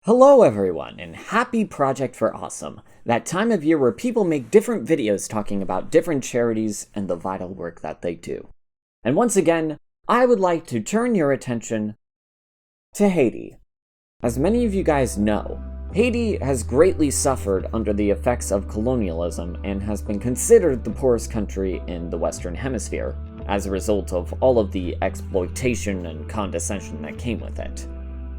Hello everyone, and happy Project for Awesome, that time of year where people make different videos talking about different charities and the vital work that they do. And once again, I would like to turn your attention to Haiti. As many of you guys know, Haiti has greatly suffered under the effects of colonialism and has been considered the poorest country in the Western Hemisphere as a result of all of the exploitation and condescension that came with it.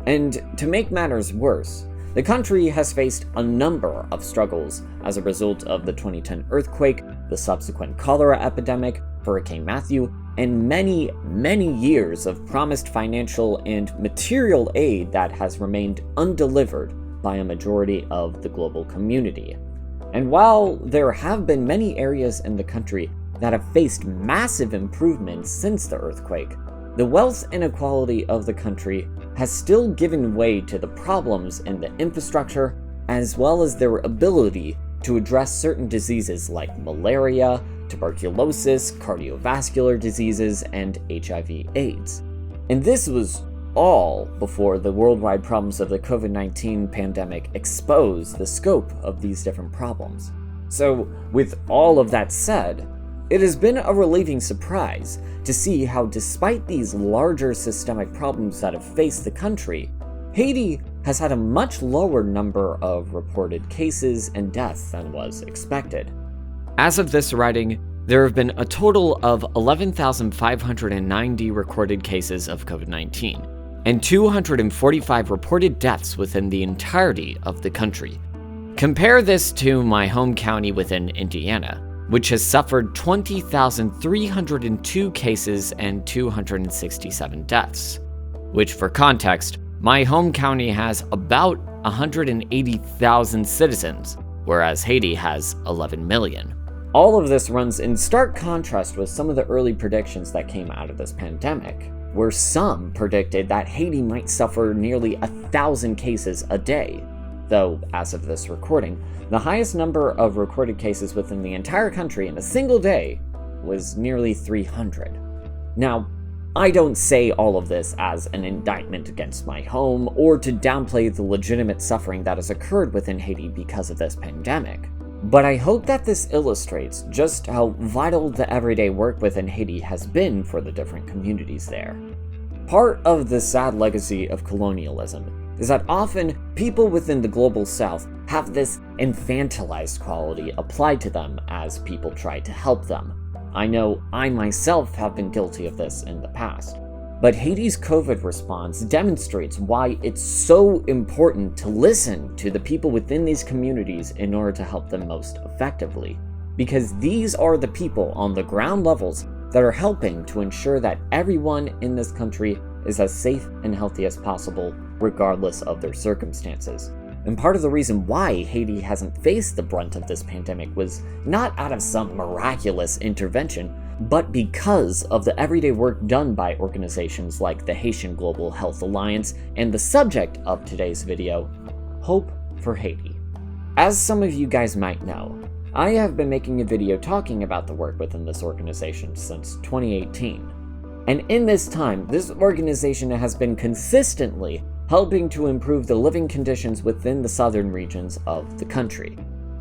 And to make matters worse, the country has faced a number of struggles as a result of the 2010 earthquake, the subsequent cholera epidemic, Hurricane Matthew, and many years of promised financial and material aid that has remained undelivered by a majority of the global community. And while there have been many areas in the country that have faced massive improvements since the earthquake, the wealth inequality of the country has still given way to the problems in the infrastructure, as well as their ability to address certain diseases like malaria, tuberculosis, cardiovascular diseases, and HIV/AIDS. And this was all before the worldwide problems of the COVID-19 pandemic exposed the scope of these different problems. So, with all of that said, it has been a relieving surprise to see how, despite these larger systemic problems that have faced the country, Haiti has had a much lower number of reported cases and deaths than was expected. As of this writing, there have been a total of 11,590 recorded cases of COVID-19, and 245 reported deaths within the entirety of the country. Compare this to my home county within Indiana, which has suffered 20,302 cases and 267 deaths. Which, for context, my home county has about 180,000 citizens, whereas Haiti has 11 million. All of this runs in stark contrast with some of the early predictions that came out of this pandemic, where some predicted that Haiti might suffer nearly 1,000 cases a day. Though, as of this recording, the highest number of recorded cases within the entire country in a single day was nearly 300. Now, I don't say all of this as an indictment against my home or to downplay the legitimate suffering that has occurred within Haiti because of this pandemic, but I hope that this illustrates just how vital the everyday work within Haiti has been for the different communities there. Part of the sad legacy of colonialism is that often people within the global south have this infantilized quality applied to them as people try to help them. I know I myself have been guilty of this in the past. But Haiti's COVID response demonstrates why it's so important to listen to the people within these communities in order to help them most effectively. Because these are the people on the ground levels that are helping to ensure that everyone in this country is as safe and healthy as possible, regardless of their circumstances. And part of the reason why Haiti hasn't faced the brunt of this pandemic was not out of some miraculous intervention, but because of the everyday work done by organizations like the Haitian Global Health Alliance and the subject of today's video, Hope for Haiti. As some of you guys might know, I have been making a video talking about the work within this organization since 2018. And in this time, this organization has been consistently helping to improve the living conditions within the southern regions of the country.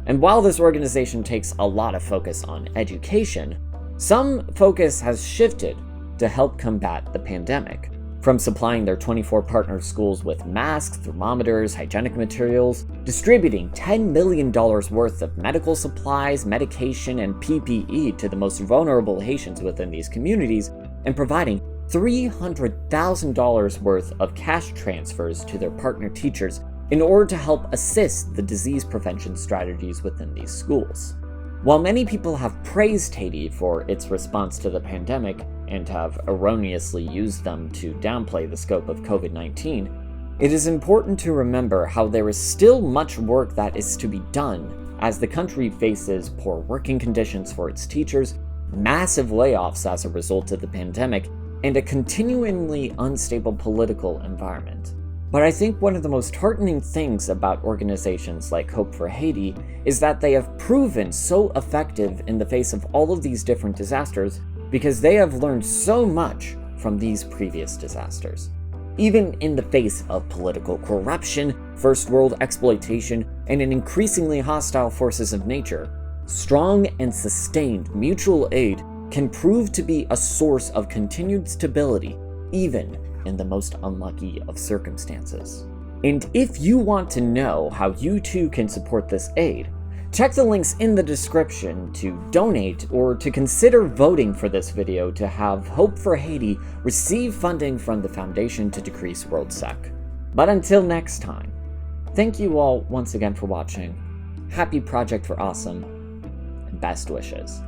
And while this organization takes a lot of focus on education, some focus has shifted to help combat the pandemic, from supplying their 24 partner schools with masks, thermometers, hygienic materials, distributing $10 million worth of medical supplies, medication, and PPE to the most vulnerable Haitians within these communities, and providing $300,000 worth of cash transfers to their partner teachers in order to help assist the disease prevention strategies within these schools. While many people have praised Haiti for its response to the pandemic and have erroneously used them to downplay the scope of COVID-19, it is important to remember how there is still much work that is to be done as the country faces poor working conditions for its teachers, massive layoffs as a result of the pandemic, and a continuingly unstable political environment. But I think one of the most heartening things about organizations like Hope for Haiti is that they have proven so effective in the face of all of these different disasters because they have learned so much from these previous disasters. even in the face of political corruption, first world exploitation, and an increasingly hostile forces of nature. Strong and sustained mutual aid can prove to be a source of continued stability, even in the most unlucky of circumstances. And if you want to know how you too can support this aid, check the links in the description to donate or to consider voting for this video to have Hope for Haiti receive funding from the Foundation to Decrease World Sec. But until next time, thank you all once again for watching, happy Project for Awesome, and best wishes.